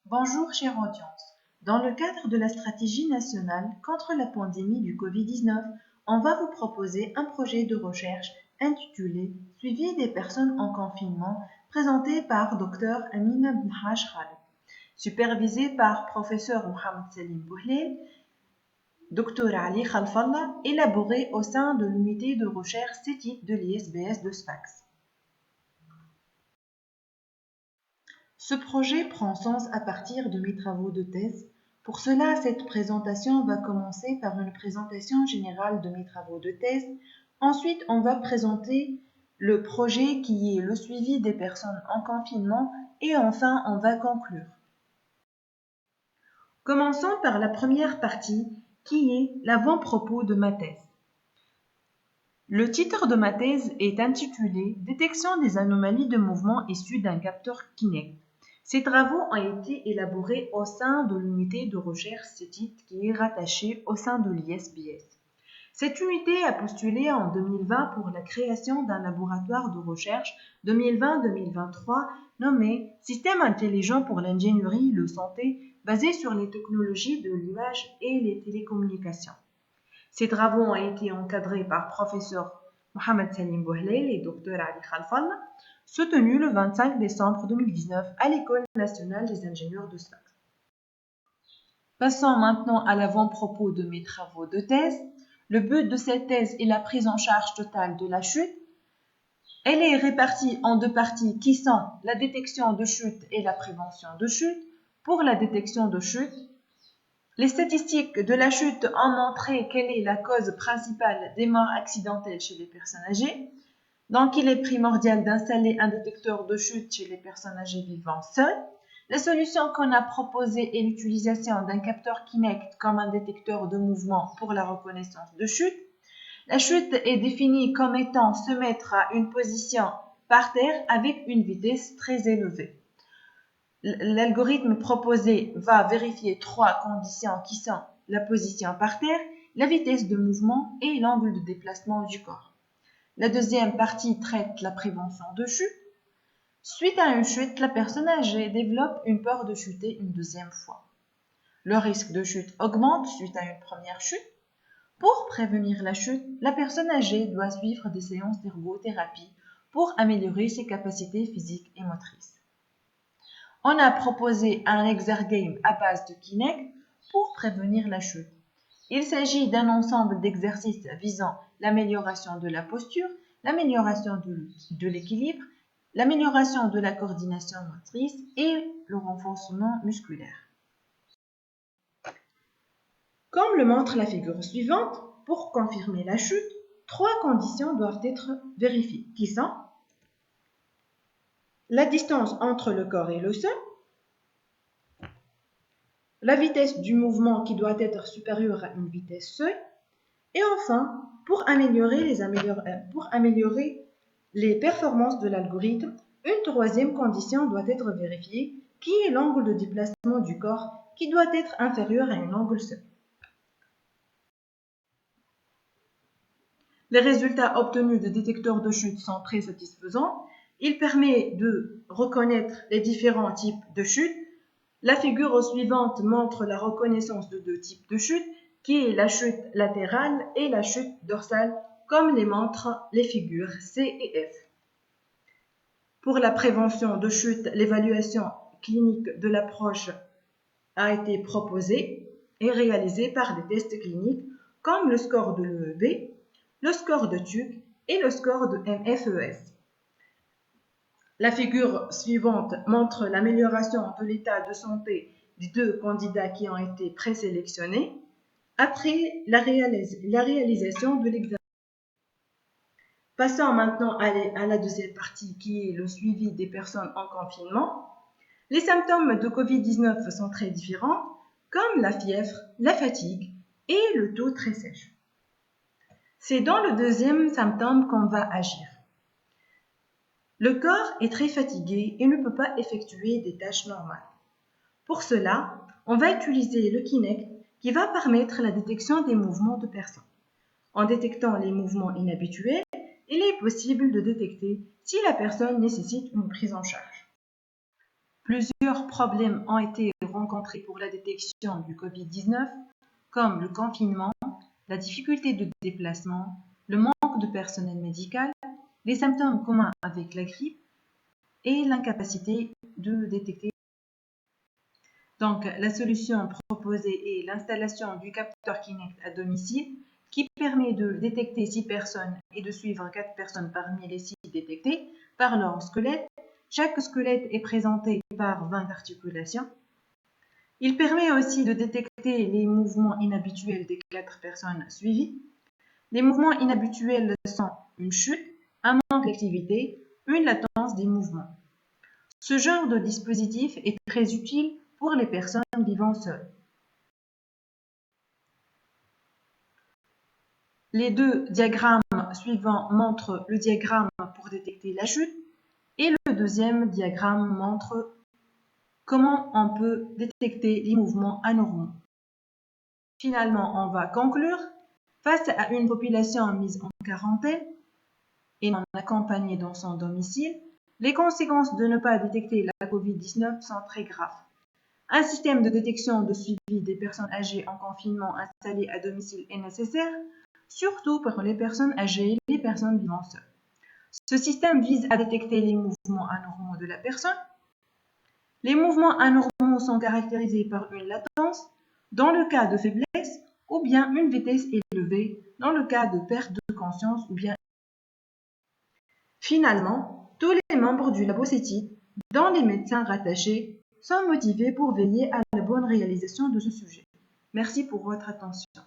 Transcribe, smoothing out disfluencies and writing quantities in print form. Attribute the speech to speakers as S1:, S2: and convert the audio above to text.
S1: Bonjour chère audience. Dans le cadre de la stratégie nationale contre la pandémie du Covid-19, on va vous proposer un projet de recherche intitulé Suivi des personnes en confinement, présenté par Dr Amina Benhaj Khaled, supervisé par Professeur Mohamed Salim Bouhlel, Dr Ali Khalfallah, élaboré au sein de l'unité de recherche CETIT de l'ISBS de Sfax. Ce projet prend sens à partir de mes travaux de thèse. Pour cela, cette présentation va commencer par une présentation générale de mes travaux de thèse. Ensuite, on va présenter le projet qui est le suivi des personnes en confinement et enfin, on va conclure. Commençons par la première partie qui est l'avant-propos de ma thèse. Le titre de ma thèse est intitulé « Détection des anomalies de mouvement issues d'un capteur Kinect ». Ces travaux ont été élaborés au sein de l'unité de recherche CETIT qui est rattachée au sein de l'ISBS. Cette unité a postulé en 2020 pour la création d'un laboratoire de recherche 2020-2023 nommé Système intelligent pour l'ingénierie et la santé basé sur les technologies de l'image et les télécommunications. Ces travaux ont été encadrés par Professeur Mohamed Salim Bouhlel et Dr Ali Khalfallah, soutenus le 25 décembre 2019 à l'École nationale des ingénieurs de Sfax. Passons maintenant à l'avant-propos de mes travaux de thèse. Le but de cette thèse est la prise en charge totale de la chute. Elle est répartie en deux parties qui sont la détection de chute et la prévention de chute. Pour la détection de chute, les statistiques de la chute ont montré quelle est la cause principale des morts accidentelles chez les personnes âgées. Donc, il est primordial d'installer un détecteur de chute chez les personnes âgées vivant seules. La solution qu'on a proposée est l'utilisation d'un capteur Kinect comme un détecteur de mouvement pour la reconnaissance de chute. La chute est définie comme étant se mettre à une position par terre avec une vitesse très élevée. L'algorithme proposé va vérifier trois conditions qui sont la position par terre, la vitesse de mouvement et l'angle de déplacement du corps. La deuxième partie traite la prévention de chute. Suite à une chute, la personne âgée développe une peur de chuter une deuxième fois. Le risque de chute augmente suite à une première chute. Pour prévenir la chute, la personne âgée doit suivre des séances d'ergothérapie pour améliorer ses capacités physiques et motrices. On a proposé un exergame à base de Kinect pour prévenir la chute. Il s'agit d'un ensemble d'exercices visant l'amélioration de la posture, l'amélioration de l'équilibre, l'amélioration de la coordination motrice et le renforcement musculaire. Comme le montre la figure suivante, pour confirmer la chute, trois conditions doivent être vérifiées, qui sont la distance entre le corps et le sol, la vitesse du mouvement qui doit être supérieure à une vitesse seuil, et enfin, pour améliorer les performances de l'algorithme, une troisième condition doit être vérifiée, qui est l'angle de déplacement du corps qui doit être inférieur à un angle seuil. Les résultats obtenus des détecteurs de chute sont très satisfaisants. Il permet de reconnaître les différents types de chute. La figure suivante montre la reconnaissance de deux types de chute, qui est la chute latérale et la chute dorsale, comme les montrent les figures C et F. Pour la prévention de chute, l'évaluation clinique de l'approche a été proposée et réalisée par des tests cliniques comme le score de l'EEB, le score de TUC et le score de MFES. La figure suivante montre l'amélioration de l'état de santé des deux candidats qui ont été présélectionnés après la réalisation de l'examen. Passons maintenant à la deuxième partie qui est le suivi des personnes en confinement. Les symptômes de Covid-19 sont très différents, comme la fièvre, la fatigue et le dos très sèche. C'est dans le deuxième symptôme qu'on va agir. Le corps est très fatigué et ne peut pas effectuer des tâches normales. Pour cela, on va utiliser le Kinect qui va permettre la détection des mouvements de personnes. En détectant les mouvements inhabituels, il est possible de détecter si la personne nécessite une prise en charge. Plusieurs problèmes ont été rencontrés pour la détection du Covid-19, comme le confinement, la difficulté de déplacement, le manque de personnel médical, les symptômes communs avec la grippe et l'incapacité de détecter. Donc, la solution proposée est l'installation du capteur Kinect à domicile qui permet de détecter 6 personnes et de suivre 4 personnes parmi les 6 détectées par leur squelette. Chaque squelette est présenté par 20 articulations. Il permet aussi de détecter les mouvements inhabituels des 4 personnes suivies. Les mouvements inhabituels sont une chute, un manque d'activité, une latence des mouvements. Ce genre de dispositif est très utile pour les personnes vivant seules. Les deux diagrammes suivants montrent le diagramme pour détecter la chute et le deuxième diagramme montre comment on peut détecter les mouvements anormaux. Finalement, on va conclure. Face à une population mise en quarantaine et non accompagnée dans son domicile, les conséquences de ne pas détecter la Covid-19 sont très graves. Un système de détection de suivi des personnes âgées en confinement installé à domicile est nécessaire, surtout pour les personnes âgées et les personnes vivant seules. Ce système vise à détecter les mouvements anormaux de la personne. Les mouvements anormaux sont caractérisés par une latence dans le cas de faiblesse ou bien une vitesse élevée dans le cas de perte de conscience ou bien. Finalement, tous les membres du labo-CETI, dont les médecins rattachés, sont motivés pour veiller à la bonne réalisation de ce sujet. Merci pour votre attention.